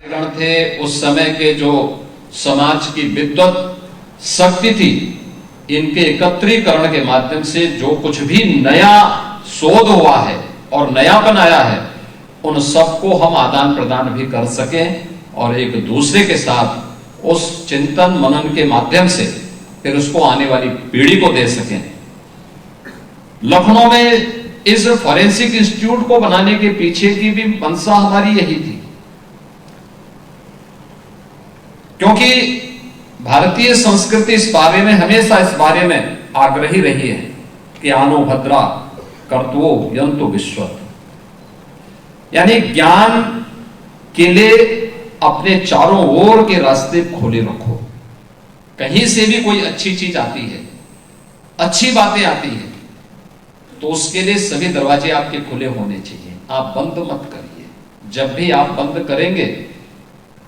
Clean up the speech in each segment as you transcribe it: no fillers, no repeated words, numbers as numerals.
गण थे उस समय के, जो समाज की विद्वत शक्ति थी, इनके एकत्रीकरण के माध्यम से जो कुछ भी नया शोध हुआ है और नयापन आया है, उन सबको हम आदान प्रदान भी कर सकें और एक दूसरे के साथ उस चिंतन मनन के माध्यम से फिर उसको आने वाली पीढ़ी को दे सकें। लखनऊ में इस फॉरेंसिक इंस्टीट्यूट को बनाने के पीछे की भी मंशा हमारी यही थी, क्योंकि भारतीय संस्कृति इस बारे में, हमेशा इस बारे में आग्रही रही है कि आनो भद्रा कर्तवो यंतु विश्वत, यानी ज्ञान के लिए अपने चारों ओर के रास्ते खोले रखो। कहीं से भी कोई अच्छी चीज आती है, अच्छी बातें आती है, तो उसके लिए सभी दरवाजे आपके खुले होने चाहिए, आप बंद मत करिए। जब भी आप बंद करेंगे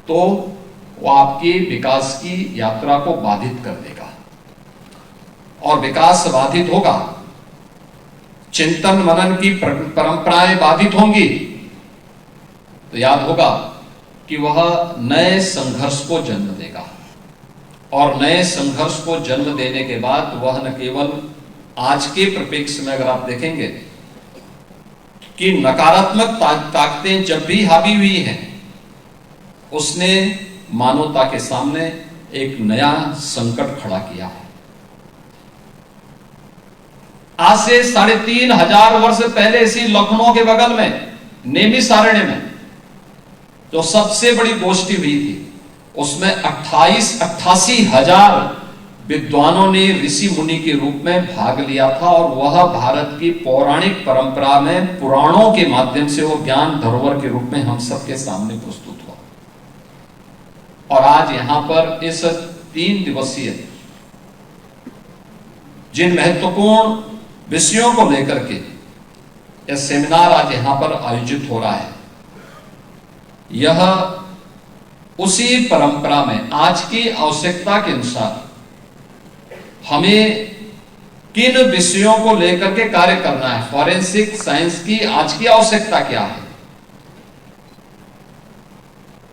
तो वो आपकी विकास की यात्रा को बाधित कर देगा, और विकास बाधित होगा, चिंतन मनन की परंपराएं बाधित होंगी, तो याद होगा कि वह नए संघर्ष को जन्म देगा, और नए संघर्ष को जन्म देने के बाद वह न केवल आज के परिप्रेक्ष्य में अगर आप देखेंगे कि नकारात्मक ताकतें जब भी हावी हुई हैं, उसने मानवता के सामने एक नया संकट खड़ा किया है। आज से 3500 वर्ष पहले इसी लखनऊ के बगल में नेमिषारण्य में जो सबसे बड़ी गोष्ठी हुई थी, उसमें 88,000 विद्वानों ने ऋषि मुनि के रूप में भाग लिया था, और वह भारत की पौराणिक परंपरा में पुराणों के माध्यम से वो ज्ञान धरोहर के रूप में हम सबके सामने प्रस्तुत हुआ। और आज यहां पर इस 3 दिवसीय जिन महत्वपूर्ण विषयों को लेकर के यह सेमिनार आज यहां पर आयोजित हो रहा है, यह उसी परंपरा में आज की आवश्यकता के अनुसार हमें किन विषयों को लेकर के कार्य करना है, फॉरेंसिक साइंस की आज की आवश्यकता क्या है,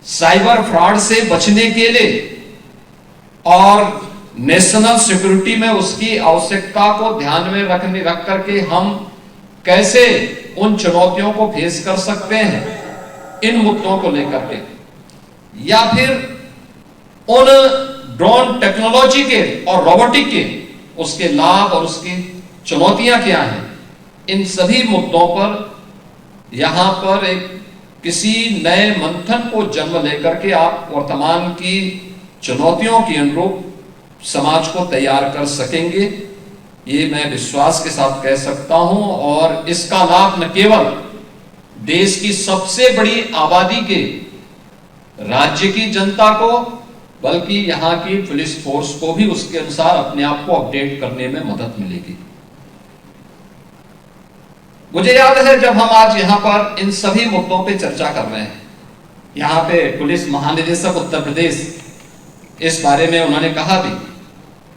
साइबर फ्रॉड से बचने के लिए और नेशनल सिक्योरिटी में उसकी आवश्यकता को ध्यान में रख करके हम कैसे उन चुनौतियों को फेस कर सकते हैं, इन मुद्दों को लेकर के, या फिर उन ड्रोन टेक्नोलॉजी के और रोबोटिक के उसके लाभ और उसकी चुनौतियां क्या हैं, इन सभी मुद्दों पर यहां पर एक किसी नए मंथन को जन्म लेकर के आप वर्तमान की चुनौतियों के अनुरूप समाज को तैयार कर सकेंगे, ये मैं विश्वास के साथ कह सकता हूं। और इसका लाभ न केवल देश की सबसे बड़ी आबादी के राज्य की जनता को, बल्कि यहां की पुलिस फोर्स को भी उसके अनुसार अपने आप को अपडेट करने में मदद मिलेगी। मुझे याद है जब हम आज यहां पर इन सभी मुद्दों पे चर्चा कर रहे हैं, यहां पे पुलिस महानिदेशक उत्तर प्रदेश इस बारे में उन्होंने कहा भी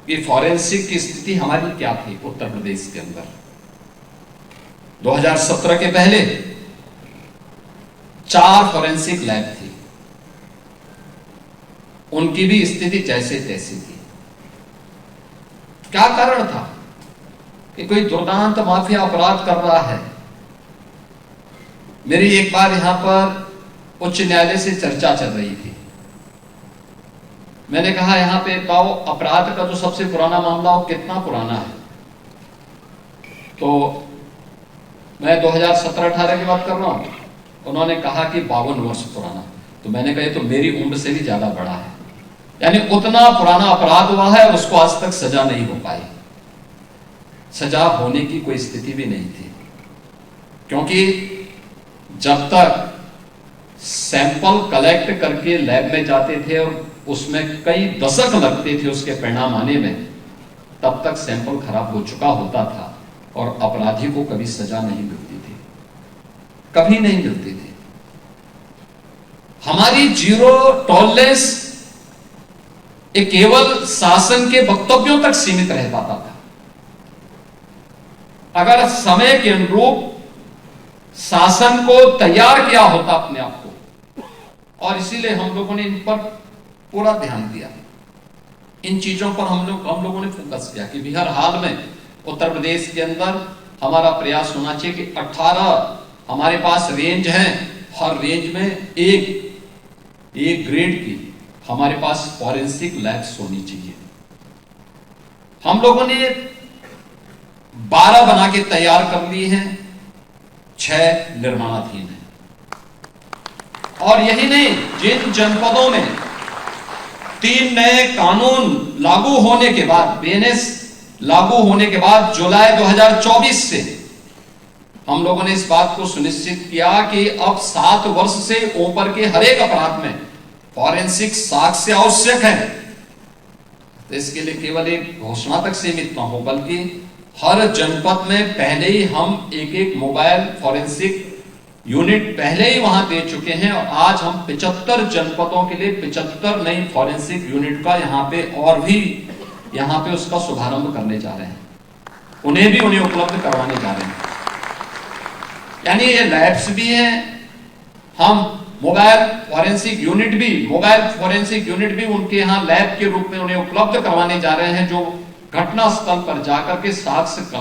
कि फॉरेंसिक की स्थिति हमारी क्या थी उत्तर प्रदेश के अंदर। 2017 के पहले 4 फॉरेंसिक लैब थी, उनकी भी स्थिति जैसे तैसी थी। क्या कारण था कि कोई दुर्दांत माफिया अपराध कर रहा है। मेरी एक बार यहां पर उच्च न्यायालय से चर्चा चल रही थी, मैंने कहा यहां पे पाओ अपराध का जो सबसे पुराना मामला हो कितना पुराना है, तो मैं 2017-18 की बात कर रहा हूं, उन्होंने कहा कि 52 वर्ष पुराना। तो मैंने कहा तो मेरी उम्र से भी ज्यादा बड़ा है, यानी उतना पुराना अपराध हुआ है, उसको आज तक सजा नहीं हो पाई, सजा होने की कोई स्थिति भी नहीं थी, क्योंकि जब तक सैंपल कलेक्ट करके लैब में जाते थे और उसमें कई दशक लगते थे उसके परिणाम आने में, तब तक सैंपल खराब हो चुका होता था और अपराधी को कभी सजा नहीं मिलती थी, कभी नहीं मिलती थी। हमारी जीरो टॉलरेंस एक केवल शासन के वक्तव्यों तक सीमित रह पाता था। अगर समय के अनुरूप शासन को तैयार किया होता अपने आप को, और इसीलिए हम लोगों ने इन पर पूरा ध्यान दिया। इन चीजों पर हम लोगों ने फोकस किया कि भी हर हाल में उत्तर प्रदेश के अंदर हमारा प्रयास होना चाहिए कि 18 हमारे पास रेंज हैं, हर रेंज में एक ग्रेड की हमारे पास फॉरेंसिक लैब्स होनी चाहिए। हम लोगों ने 12 बना के तैयार कर ली हैं, 6 निर्माणाधीन हैं। और यही नहीं, जिन जनपदों में 3 नए कानून लागू होने के बाद, बीएनएस लागू होने के बाद जुलाई 2024 से हम लोगों ने इस बात को सुनिश्चित किया कि अब 7 वर्ष से ऊपर के हर एक अपराध में फॉरेंसिक साक्ष्य आवश्यक है। तो इसके लिए केवल एक घोषणा तक सीमित ना हो, बल्कि हर जनपद में पहले ही हम एक मोबाइल फॉरेंसिक यूनिट पहले ही वहां दे चुके हैं। और आज हम 75 जनपदों के लिए 75 नई फॉरेंसिक यूनिट का यहाँ पे उसका शुभारंभ करने जा रहे हैं, उन्हें उपलब्ध करवाने जा रहे हैं। यानी ये लैब्स भी हैं, हम मोबाइल फॉरेंसिक यूनिट भी उनके यहाँ लैब के रूप में उन्हें उपलब्ध करवाने जा रहे हैं, जो घटना स्थल पर जाकर के साक्ष्य